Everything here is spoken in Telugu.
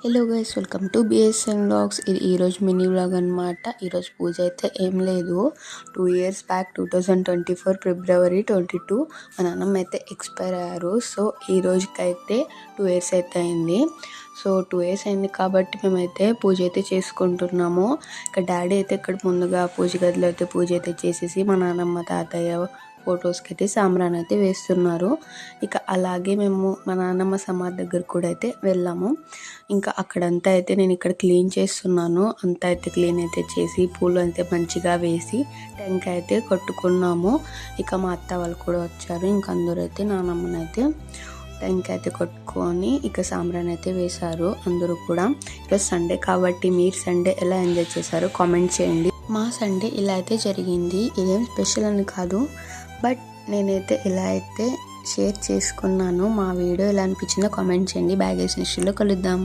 Hello guys, welcome to BSN vlogs. ఇది ఈరోజు మినీ వ్లాగ్ అనమాట. ఈరోజు పూజ అయితే ఏం లేదు. 2 years బ్యాక్ 2024 February 22 మా నాన్నమ్మ అయితే ఎక్స్పైర్ అయ్యారు. సో ఈ రోజుకైతే 2 years అయితే అయింది. సో 2 years అయింది కాబట్టి మేమైతే పూజ అయితే చేసుకుంటున్నాము. ఇక్కడ డాడీ అయితే ఇక్కడ ముందుగా పూజ గదిలో అయితే పూజ అయితే చేసేసి మా నాన్నమ్మ తాతయ్య ఫొటోస్కి అయితే సాంబ్రాన్ అయితే వేస్తున్నారు. ఇక అలాగే మేము మా నాన్నమ్మ సమాధి దగ్గర కూడా అయితే వెళ్ళాము. ఇంకా అక్కడంతా అయితే నేను ఇక్కడ క్లీన్ చేస్తున్నాను. అంతా అయితే క్లీన్ అయితే చేసి పూలు అయితే మంచిగా వేసి టెంకాయ అయితే కొట్టుకున్నాము. ఇక మా అత్త వాళ్ళు కూడా వచ్చారు. ఇంకా అందరూ అయితే నాన్నమ్మనైతే టెంకాయ అయితే కొట్టుకొని ఇక సాంబ్రాన్ అయితే వేశారు అందరూ కూడా. ఈరోజు సండే కాబట్టి మీరు సండే ఎలా ఎంజాయ్ చేశారో కామెంట్ చేయండి. మా సండే ఇలా అయితే జరిగింది. ఇదేం స్పెషల్ అని కాదు, బట్ నేనైతే ఇలా అయితే షేర్ చేసుకున్నాను. మా వీడియో ఎలా అనిపించిందో కామెంట్ చేయండి. బ్యాగేజ్ నెక్స్ట్లో కలుద్దాం.